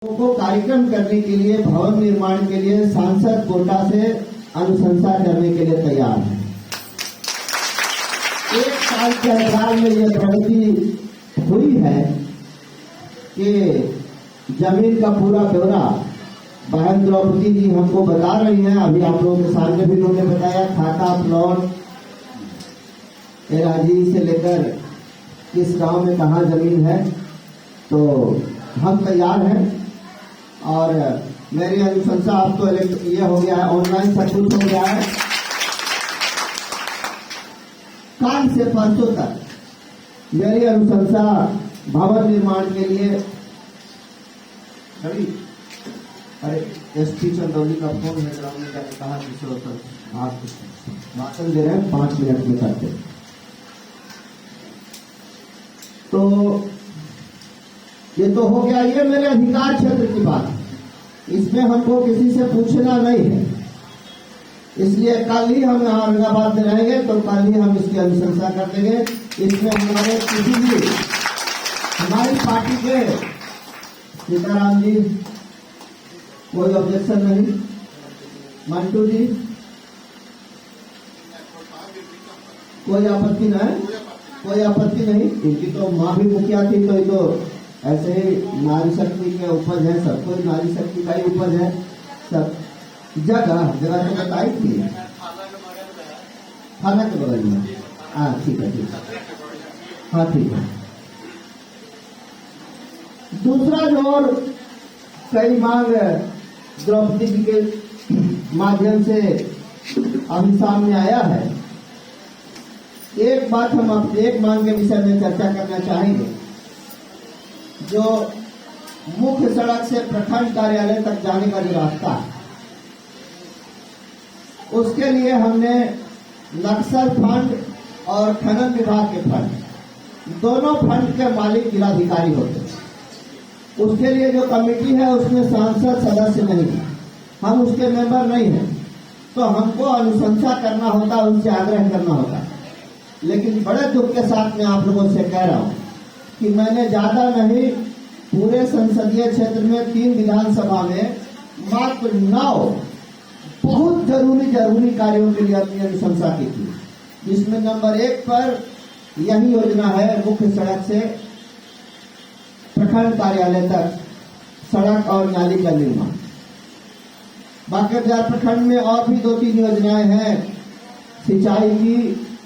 को कार्यक्रम करने के लिए, भवन निर्माण के लिए सांसद कोटा से अनुशंसा करने के लिए तैयार है। एक साल के अंतराल में यह प्रगति हुई है कि जमीन का पूरा ब्यौरा बहन द्रौपदी जी हमको बता रही हैं। अभी आप लोगों के सामने भी उन्होंने बताया खाता प्लॉट एराजी से लेकर किस गांव में कहाँ जमीन है, तो हम तैयार हैं। और मेरी अनुशंसा अब तो ये हो गया है, ऑनलाइन सब कुछ हो गया है। कल से परसों तक मेरी अनुशंसा भवन निर्माण के लिए, अरे एसपी चंदौली का फोन है, कहा आप भाषण दे रहे हैं, 5 मिनट में करते। तो ये तो हो गया, ये मेरे अधिकार क्षेत्र की बात है, इसमें हमको किसी से पूछना नहीं है। इसलिए कल ही हम औरंगाबाद में रहेंगे, तो कल ही हम इसकी अनुशंसा कर देंगे। इसमें हमारे किसी भी हमारी पार्टी के सीताराम जी कोई ऑब्जेक्शन नहीं, मंटू जी कोई आपत्ति नहीं, कोई आपत्ति नहीं। इनकी तो माँ भी मुखिया थी, तो ये तो ऐसे ही नारी शक्ति के उपज है, सब कोई नारी शक्ति का ही उपज है। सब जगह जगह तो बताई थी, थाना के बगल में। हाँ ठीक है, ठीक है, हाँ ठीक है। दूसरा जो और कई मांग द्रौपदी जी के माध्यम से अभी सामने आया है। एक बात हम एक मांग के विषय में चर्चा करना चाहेंगे। जो मुख्य सड़क से प्रखंड कार्यालय तक जाने का जो रास्ता है, उसके लिए हमने नक्सल फंड और खनन विभाग के फंड, दोनों फंड के मालिक जिलाधिकारी होते हैं। उसके लिए जो कमेटी है उसमें सांसद सदस्य नहीं है, हम उसके मेंबर नहीं हैं, तो हमको अनुशंसा करना होता, उनसे आग्रह करना होता। लेकिन बड़े दुख के साथ मैं आप लोगों से कह रहा हूं कि मैंने ज्यादा नहीं, पूरे संसदीय क्षेत्र में 3 विधानसभा में मात्र 9 बहुत जरूरी कार्यों के लिए अपनी अनुशंसा की थी, जिसमें नंबर 1 पर यही योजना है, मुख्य सड़क से प्रखंड कार्यालय तक सड़क और नाली का निर्माण। बांकेबिहार प्रखंड में और भी 2-3 योजनाएं हैं, सिंचाई की,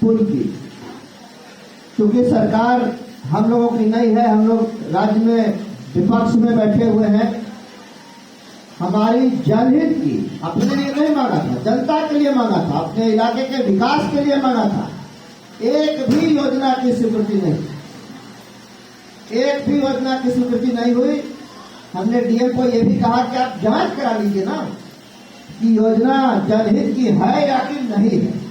पुल की। क्योंकि सरकार हम लोगों की नहीं है, हम लोग राज्य में विपक्ष में बैठे हुए हैं। हमारी जनहित की, अपने लिए नहीं मांगा था, जनता के लिए मांगा था, अपने इलाके के विकास के लिए मांगा था। एक भी योजना की स्वीकृति नहीं, एक भी योजना की स्वीकृति नहीं हुई। हमने डीएम को यह भी कहा कि आप जांच करा लीजिए ना कि योजना जनहित की है या कि नहीं है।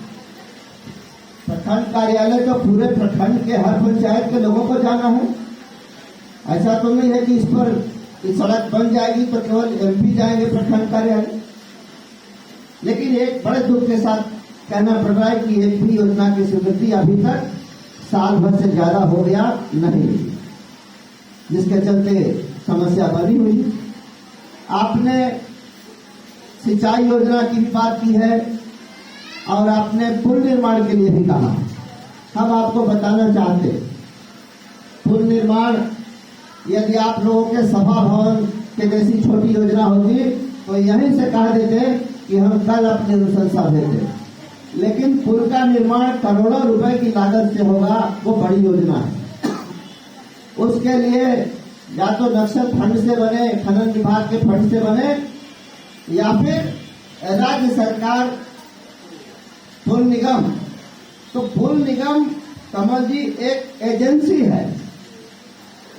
प्रखंड कार्यालय तो पूरे प्रखंड के हर पंचायत के लोगों को जाना है। ऐसा तो नहीं है कि इस पर इस सड़क बन जाएगी तो केवल एमपी जाएंगे प्रखंड कार्यालय। लेकिन एक बड़े दुख के साथ कहना पड़ रहा है कि एक भी योजना की स्वीकृति अभी तक साल भर से ज्यादा हो गया नहीं, जिसके चलते समस्या बनी हुई। आपने सिंचाई योजना की भी बात की है और आपने पुल निर्माण के लिए भी कहा। हम आपको बताना चाहते, पुल निर्माण यदि आप लोगों के सभा भवन के जैसी छोटी योजना होती तो यहीं से कह देते कि हम कल अपनी अनुशंसा देते। लेकिन पुल का निर्माण करोड़ों रुपए की लागत से होगा, वो बड़ी योजना है। उसके लिए या तो नक्सल फंड से बने, खनन विभाग के फंड से बने, या फिर राज्य सरकार पुल निगम। तो पुल निगम कमल जी एक एजेंसी है,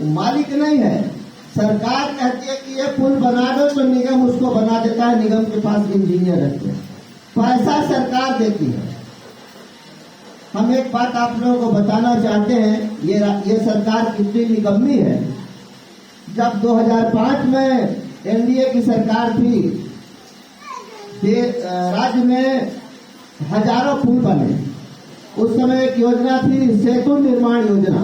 मालिक नहीं है। सरकार कहती है कि ये पुल बना दो तो निगम उसको बना देता है, निगम के पास इंजीनियर रहते हैं, पैसा सरकार देती है। हम एक बात आप लोगों को बताना चाहते हैं, ये सरकार कितनी निकम्मी है। जब 2005 में एनडीए की सरकार थी, राज्य में हजारों पुल बने। उस समय एक योजना थी सेतु निर्माण योजना,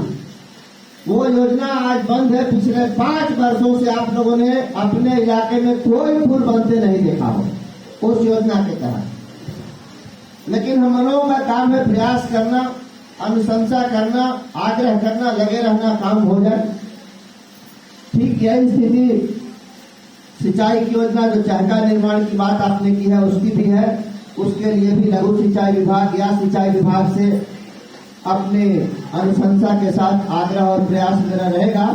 वो योजना आज बंद है। पिछले 5 वर्षों से आप लोगों ने अपने इलाके में कोई पुल बनते नहीं देखा हो उस योजना के तहत। लेकिन हम लोगों का काम है प्रयास करना, अनुशंसा करना, आग्रह करना, लगे रहना, काम हो जाए। ठीक यही स्थिति सिंचाई की योजना जो चहका निर्माण की बात आपने की है उसकी भी है। उसके लिए भी लघु सिंचाई विभाग या सिंचाई विभाग से अपने अनुशंसा के साथ आग्रह और प्रयास मेरा रहेगा।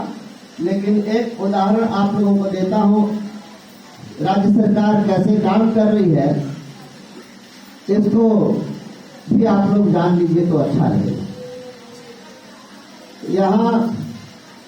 लेकिन एक उदाहरण आप लोगों को देता हूं, राज्य सरकार कैसे काम कर रही है इसको भी आप लोग जान लीजिए तो अच्छा लगेगा। यहाँ